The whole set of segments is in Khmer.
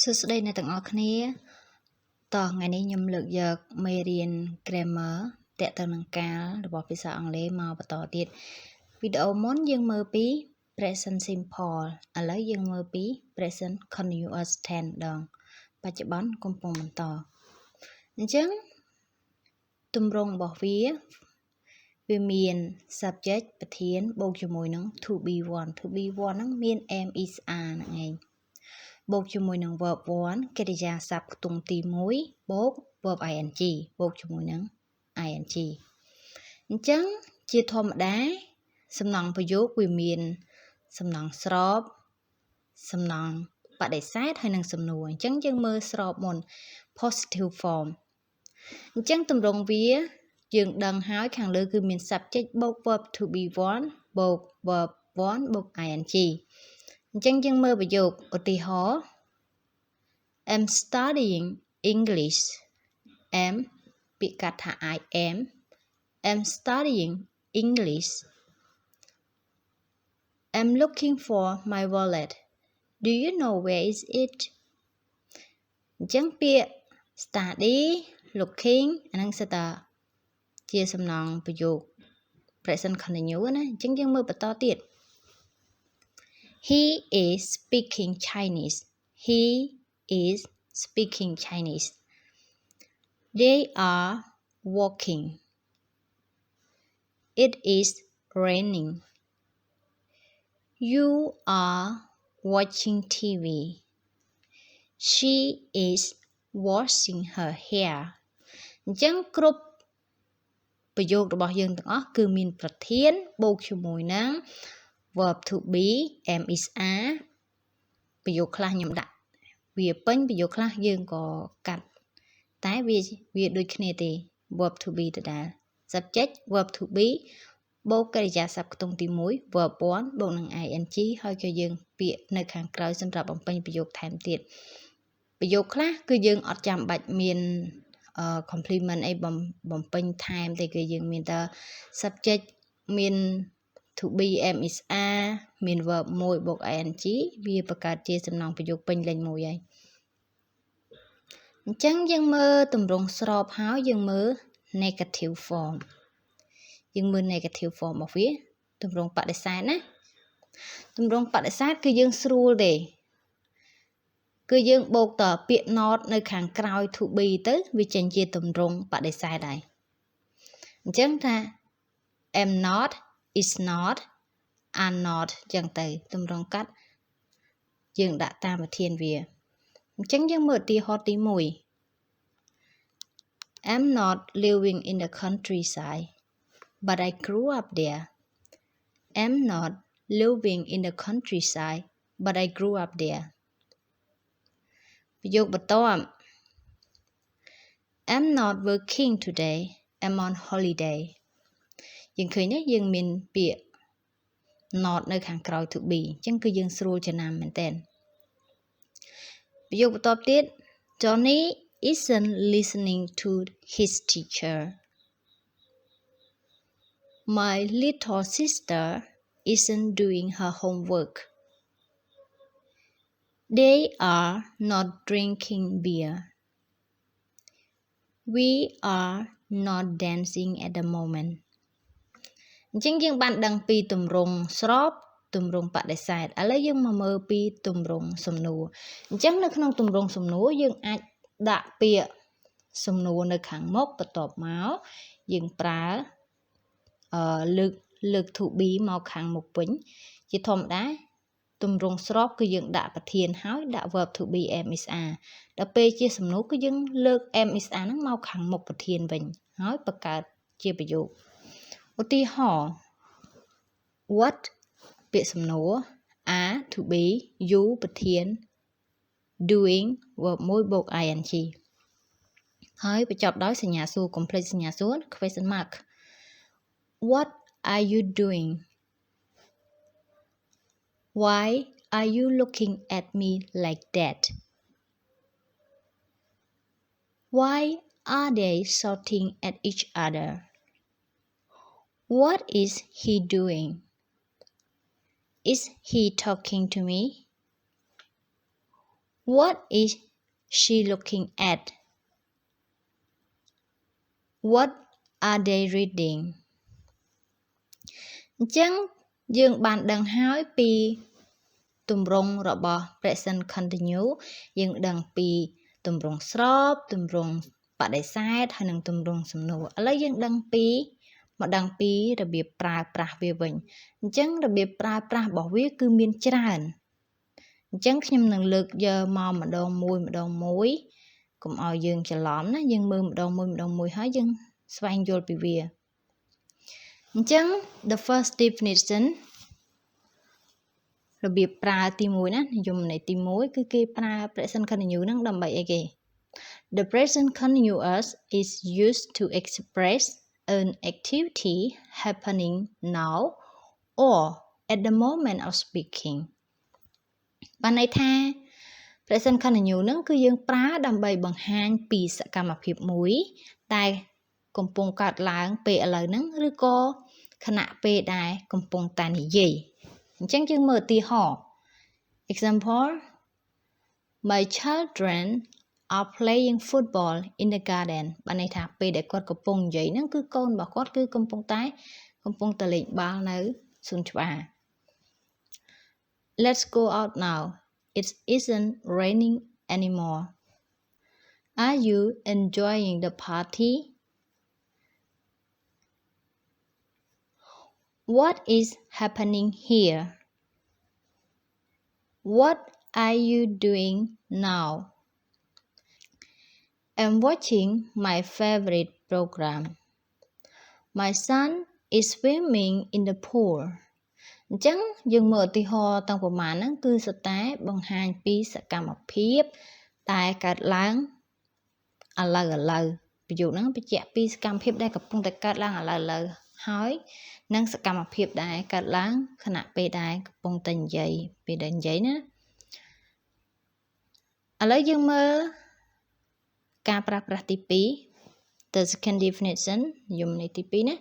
សួស្តីអ្នកទាំងអស់គ្នាតោះថ្ងៃនេះខ្ញុំលើកយកមេរៀន grammar តកទៅនឹងកាលរបស់ភាសាអង់គ្លេសមកបន្តទៀតវីដេអូមុនយើងមើលពី present simple ឥឡូវយើងមើលពី present continuous tense ដងបច្ចុប្បន្នកំពុងបន្តអញ្ចឹងទម្រង់របស់វាមាន subject ប្រធានបូកជាមួយនឹង to be one ហ្នឹងមាន am is are ហ្នឹងឯងបូកជាមួយនឹង verb 1 កិរិយាសព្ទខ្ទង់ទី1បូក verb ing បូកជាមួយនឹង ing អញ្ចឹងជាធម្មតាសំណង់ប្រយោគវាមានសំណង់ស្របសំណង់បដិសេធហើយនិងសំណួរអញ្ចឹងយើងមើលស្របមុន positive form អញ្ចឹងទម្រង់វាយើងដឹងហើយខាងលើគឺមាន subject បូក verb to be one បូក verb 1បូក ing អញ្ចឹងយើងមើលប្រយោគឧទាហរណ៍ I'm studying English am ពាក្យកាត់ថា I am studying English I'm looking for my wallet do you know where is it អញ្ចឹងពាក្យ study looking អានឹងសិតតាជាសំណង់ប្រយោគ present continuous ណាអញ្ចឹងយើងមើលបន្តទៀតHe is speaking Chinese. He is speaking Chinese. They are walking. It is raining. You are watching TV. She is washing her hair. អញ្ចឹងគ្រប់ប្រយោគរបស់យើងទាំងអស់គឺមានប្រធានបូកជាមួយនឹង verb to be am is are ប្រយោគខ្លះខ្ញុំដាក់វាពេញប្រយោគខ្លះយើងក៏កាត់តែវាដូចគ្នាទេ verb to be ដដែល subject verb to be បូកកិរិយាសព្ទខ្ទង់ទី1 verb 1បូកនឹង ing ហើយក៏យើងពាក្យនៅខាងក្រោយសម្រាប់បំពេញប្រយោគថែមទៀតប្រយោគខ្លះគឺយើងអត់ចាំបាច់មានcomplement អីបំពេញថែមទេគឺយើងមានតែ subject មាន to be am is are មាន verb 1បូក ing វាបង្កើតជាសំណង់ប្រយោគពេញលេញមួយហើយអញ្ចឹងយើងមើលទម្រង់ស្របហើយយើងមើល negative form យើងមើល negative form របស់វាទម្រង់បដិសេធណាទម្រង់បដិសេធគឺយើងស្រួលទេគឺយើងបូកតពាក្យ not នៅខាងក្រោយ to be ទៅវាចេញជាទម្រង់បដិសេធហើយអញ្ចឹងថា am not is not are not ចឹងទៅទម្រង់កាត់យើងដាក់តាមប្រធានវាអញ្ចឹងយើងមើលឧទាហរណ៍ទី1 I'm not living in the countryside but I grew up there I'm not living in the countryside but I grew up there ប្រយោគបន្ទាប់ I'm not working today I'm on holiday យើងឃើញទេយើងមានពាក្យ not នៅខាងក្រោយ to be អញ្ចឹងគឺយើងស្រួលចំណាំមែនតើប្រយោគបន្ទាប់ទៀត Johnny isn't listening to his teacher My little sister isn't doing her homework They are not drinking beer We are not dancing at the moment អញ្ចឹងយើងបានដឹងពីទម្រង់ស្របទម្រង់បដិសេធឥឡូវយើងមកមើលពីទម្រង់សំណួរអញ្ចឹងនៅក្នុងទម្រង់សំណួរយើងអាចដាក់ពាក្យសំណួរនៅខាងមុខបន្ទាប់មកយើងប្រើលើក to be មកខាងមុខវិញជាធម្មតាទម្រង់ស្របគឺយើងដាក់ប្រធានហើយដាក់ verb to be am is are ដល់ពេលជាសំណួរគឺយើងលើក am is are ហ្នឹងមកខាងមុខប្រធានវិញហើយបង្កើតជាប្រយោគឧទាហរណ៍ what ពាក្យសំណួរ are to be you ប្រធាន doing verb 1បូក ing ហើយបញ្ចប់ដោយសញ្ញាសួរ complete សញ្ញាសួរ question mark What are you doing Why are you looking at me like that Why are they shouting at each other What is he doing? Is he talking to me? What is she looking at? What are they reading? អញ្ចឹងយើងបានដឹងហើយពីទម្រង់របស់ present continuous យើងដឹងពីទម្រង់ស្របទម្រង់បដិសេធហើយនិងទម្រង់សំណួរឥឡូវយើងដឹងពីរបៀបប្រើប្រាស់វាវិញអញ្ចឹងរបៀបប្រើប្រាស់របស់វាគឺមានច្រើនអញ្ចឹងខ្ញុំនឹងលើកយកម្ដងមួយកុំឲ្យយើងច្រឡំណាយើងមើលម្ដងមួយហើយយើងស្វែងយល់ពីវាអញ្ចឹង the first definition របៀបប្រើទី1ណានិយមន័យទី1គឺគេប្រើ present continuous ហ្នឹងដើម្បីអីគេ The present continuous is used to express an activity happening now or at the moment of speaking បានន័យថា present continuous ហ្នឹងគឺយើងប្រើដើម្បីបង្ហាញពីសកម្មភាពមួយតែកំពុងកើតឡើងពេលឥឡូវហ្នឹងឬក៏ខណៈពេលដែលកំពុងតែនិយាយអញ្ចឹងយើងមើលឧទាហរណ៍ example My children are playing football in the garden បានន័យថាពេលដែលគាត់កំពុងនិយាយហ្នឹងគឺកូនរបស់គាត់គឺកំពុងតែលេងបាល់នៅសួនច្បារ Let's go out now It isn't raining anymore Are you enjoying the party What is happening here What are you doing now I'm watching my favorite program My son is swimming in the pool អញ្ចឹងយើងមើលឧទាហរណ៍ទាំងប្រមាណហ្នឹងគឺសុទ្ធតែបង្ហាញពីសកម្មភាពតែកើតឡើងឥឡូវប្រយោគហ្នឹងបញ្ជាក់ពីសកម្មភាពដែលកំពុងតែកើតឡើងឥឡូវហើយនិងសកម្មភាពដែលកើតឡើងខណៈពេលដែលកំពុងតែនិយាយពេលដែលនិយាយណាឥឡូវយើងមើលការប្រើប្រាស់ទី2 the second definition និយមន័យទី2ណា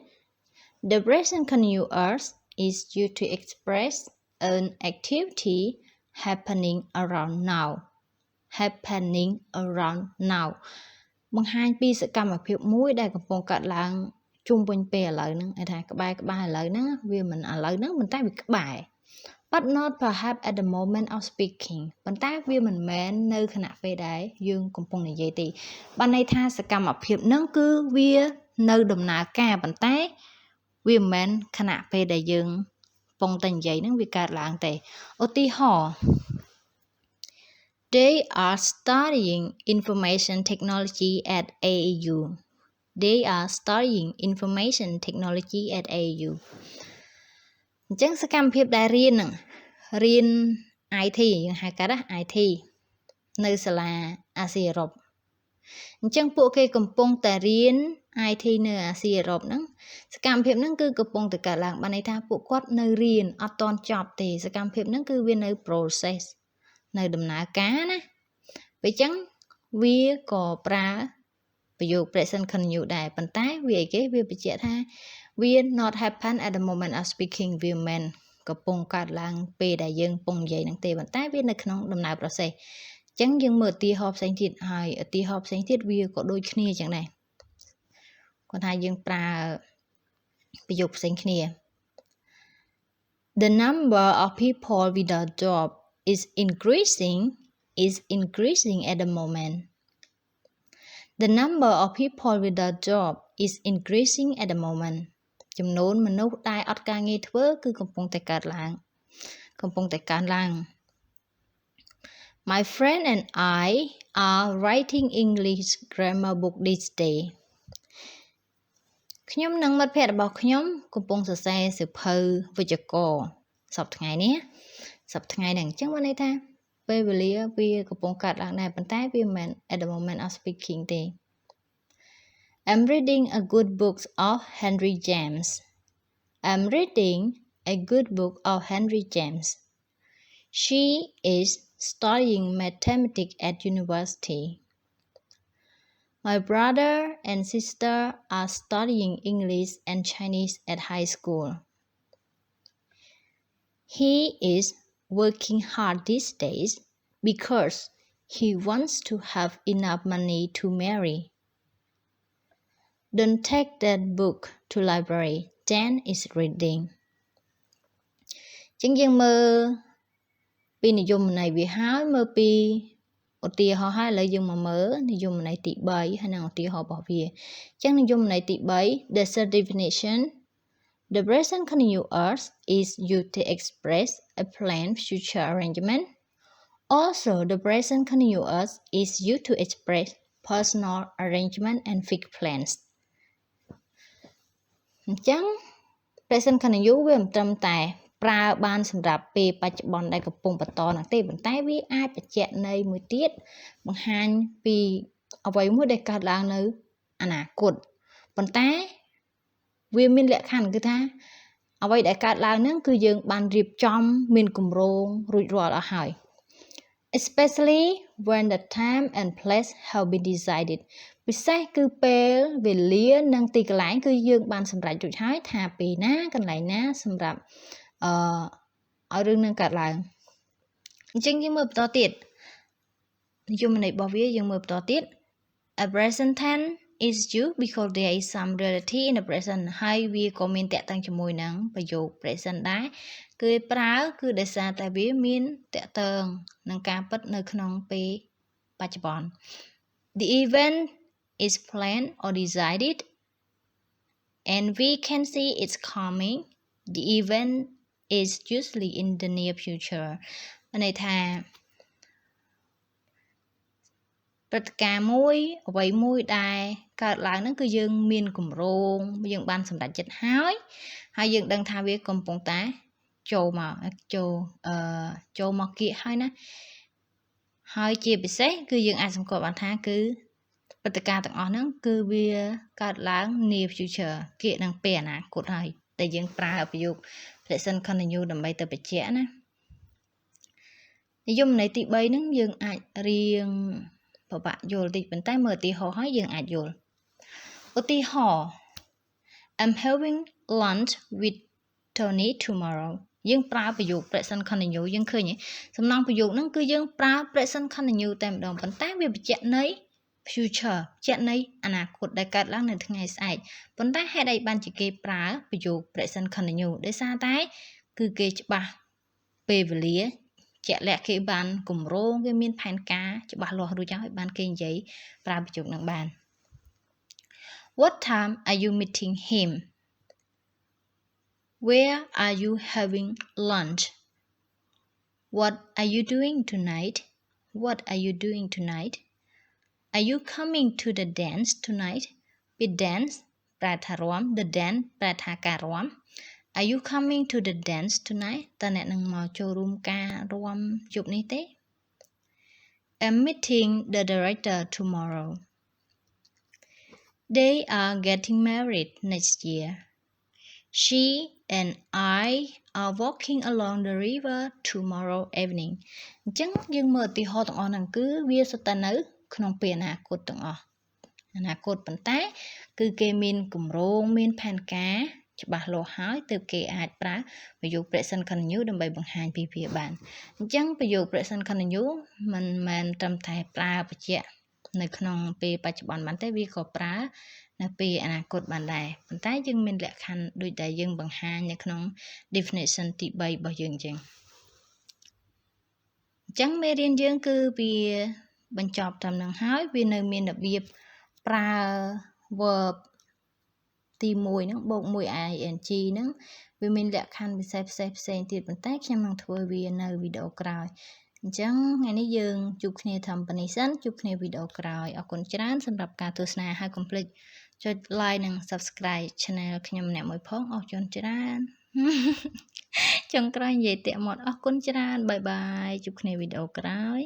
The present continuous is used to express an activity happening around now បង្ហាញពីសកម្មភាពមួយដែលកំពុងកើតឡើងជុំវិញពេលឥឡូវហ្នឹងគេថាក្បែរឥឡូវហ្នឹងវាមិនឥឡូវហ្នឹងប៉ុន្តែវាក្បែរ but not perhaps at the moment of speaking ប៉ុន្តែវាមិនមែននៅខណៈពេលដែលយើងកំពុងនិយាយទេបានន័យថាសកម្មភាពហ្នឹងគឺវានៅដំណើរការប៉ុន្តែវាមិនមែនខណៈពេលដែលយើងកំពុងតែនិយាយហ្នឹងវាកើតឡើងទេឧទាហរណ៍ They are studying information technology at AAU They are studying information technology at AAU អញ្ចឹងសកម្មភាពដែលរៀនហ្នឹងរៀន IT យើងហៅកាត់ IT នៅសាលាអាស៊ីអឺរ៉ុបអញ្ចឹងពួកគេកំពុងតែរៀន IT នៅអាស៊ីអឺរ៉ុបហ្នឹងសកម្មភាពហ្នឹងគឺកំពុងតែកើតឡើងបានន័យថាពួកគាត់នៅរៀនអត់ទាន់ចប់ទេសកម្មភាពហ្នឹងគឺវានៅ process នៅដំណើរការណាពេលអញ្ចឹងវាក៏ប្រើប្រយោគ present continuous ដែរប៉ុន្តែវាអីគេវាបញ្ជាក់ថាវា not happen at the moment of speaking វាមិនកំពុងកើតឡើងពេលដែលយើងកំពុងនិយាយហ្នឹងទេប៉ុន្តែវានៅក្នុងដំណើរ process អញ្ចឹងយើងមើលឧទាហរណ៍ផ្សេងទៀតហើយឧទាហរណ៍ផ្សេងទៀតវាក៏ដូចគ្នាអញ្ចឹងដែរគាត់ថាយើងប្រើប្រយោគផ្សេងគ្នា The number of people without job is increasing at the moment The number of people without job is increasing at the moment ចំនួនមនុស្សដែលអត់ការងារធ្វើគឺកំពុងតែកើនឡើង My friend and I are writing English grammar book this day ខ្ញុំនិងមិត្តភ័ក្តិរបស់ខ្ញុំកំពុងសរសេរសៀវភៅវេយ្យាករណ៍សប្តាហ៍ថ្ងៃហ្នឹងអញ្ចឹងបានន័យថាពេលវេលាវាកំពុងកើតឡើងដែរប៉ុន្តែវាមិនមែន at the moment of speaking ទេ I'm reading a good book of Henry James I'm reading a good book of Henry James She is studying mathematics at university My brother and sister are studying English and Chinese at high school He is working hard these days because He wants to have enough money to marry. Don't take that book to library. Dan is reading. ចឹងយើងមើលពីនិយមន័យវាហើយមើលពីឧទាហរណ៍ហើយឥឡូវយើងមកមើលនិយមន័យទី3ហើយនឹងឧទាហរណ៍របស់វាចឹងនិយមន័យទី3 the third definition the present continuous is used to express a planned future arrangement. Also, the present continuous is used to express personal arrangement and fixed plans. អញ្ចឹង present continuous វាមិនត្រឹមតែប្រើបានសម្រាប់ពេលបច្ចុប្បន្នដែលកំពុងបន្តនោះទេប៉ុន្តែវាអាចបញ្ជាក់ន័យមួយទៀតបង្ហាញពីអ្វីមួយដែលកើតឡើងនៅអនាគតប៉ុន្តែវាមានលក្ខខណ្ឌគឺថាអ្វីដែលកើតឡើងហ្នឹងគឺយើងបានរៀបចំមានគម្រោងរួចរាល់អស់ហើយ especially when the time and place have been decided ពិសេសគឺពេលវេលានិងទីកន្លែងគឺយើងបានសម្រេចរួចហើយថាពេលណាកន្លែងណាសម្រាប់ឲ្យរឿងនឹងកើតឡើងអញ្ចឹងយើងមើលបន្តទៀតនិយមន័យរបស់វាយើងមើលបន្តទៀត a present tense is used because there is some reality in the present ហើយវាក៏មានតកតឹងជាមួយនឹងប្រយោគ present ដែរគឺប្រើគឺដោយសារតែវាមានតកតឹងនឹងការពិតនៅក្នុងពេលបច្ចុប្បន្ន the event is planned or decided and we can see it's coming the event is usually in the near future ន័យថាព្រឹត្តិការណ៍មួយអ្វីមួយដែលកើតឡើងហ្នឹងគឺយើងមានគម្រោងយើងបានសម្រេចចិត្តហើយយើងដឹងថាវាកំពុងតែចូលមកគៀកហើយណាហើយជាពិសេសគឺយើងអាចសង្កត់បានថាគឺព្រឹត្តិការណ៍ទាំងអស់ហ្នឹងគឺវាកើតឡើង near future គៀកនឹងពេលអនាគតហើយតែយើងប្រើប្រយោគ present continuous ដើម្បីទៅបញ្ជាក់ណានិយមន័យទី3ហ្នឹងយើងអាចរៀងពិបាកយល់តិចប៉ុន្តែមើលឧទាហរណ៍ហើយយើងអាចយល់ឧទាហរណ៍ I'm having lunch with Tony tomorrow យើងប្រើប្រយោគ present continuous យើងឃើញទេសំណងប្រយោគហ្នឹងគឺយើងប្រើ present continuous តែម្ដងប៉ុន្តែវាបញ្ជាក់ន័យ future បញ្ជាក់ន័យអនាគតដែលកើតឡើងនៅថ្ងៃស្អែកប៉ុន្តែហេតុអីបានជាគេប្រើប្រយោគ present continuous ដោយសារតែគឺគេច្បាស់ពេលវេលាជាក់លាក់គេបានគម្រោងគេមានផែនការច្បាស់លាស់រួចហើយបានគេនិយាយប្រើប្រយោគនឹងបាន What time are you meeting him? Where are you having lunch? What are you doing tonight? What are you doing tonight? Are you coming to the dance tonight? With dance ប្រែថារាំ the dance ប្រែថាការរាំAre you coming to the dance tonight? តើអ្នកនឹងមកចូលរួមការរាំយប់នេះទេ I'm meeting the director tomorrow. They are getting married next year. She and I are walking along the river tomorrow evening. អញ្ចឹងយើងមើលឧទាហរណ៍ទាំងអស់ហ្នឹងគឺវាសុទ្ធតែនៅក្នុងពេលអនាគតទាំងអស់អនាគតប៉ុន្តែគឺគេមានគម្រោងមានផែនការច្បាស់លាស់ហើយទើបគេអាចប្រើប្រយោគ present continuous ដើម្បីបង្ហាញពីវាបានអញ្ចឹងប្រយោគ present continuous មិនមែនត្រឹមតែប្រើបញ្ជាក់នៅក្នុងពេលបច្ចុប្បន្នបានទេវាក៏ប្រើនៅពេលអនាគតបានដែរប៉ុន្តែយើងមានលក្ខខណ្ឌដូចដែលយើងបង្ហាញនៅក្នុង definition ទី3របស់យើងអញ្ចឹងមេរៀនយើងគឺវាបញ្ចប់ត្រឹមនឹងហើយវានៅមានរបៀបប្រើ verb ទី1ហ្នឹងបូក1 ing ហ្នឹងវាមានលក្ខខណ្ឌពិសេសផ្សេងទៀតប៉ុន្តែខ្ញុំនឹងធ្វើវានៅវីដេអូក្រោយអញ្ចឹងថ្ងៃនេះយើងជួបគ្នាត្រឹមប៉ុណ្្នេះសិនជួបគ្នាវីដេអូក្រោយអរគុណច្រើនសម្រាប់ការទស្សនាហើយកុំភ្លេចចុច like និង subscribe channel ខ្ញុំម្នាក់មួយផងអរគុណច្រើនចុងក្រោយនិយាយតាក់មាត់អរគុណច្រើនបាយបាយជួបគ្នាវីដេអូក្រោយ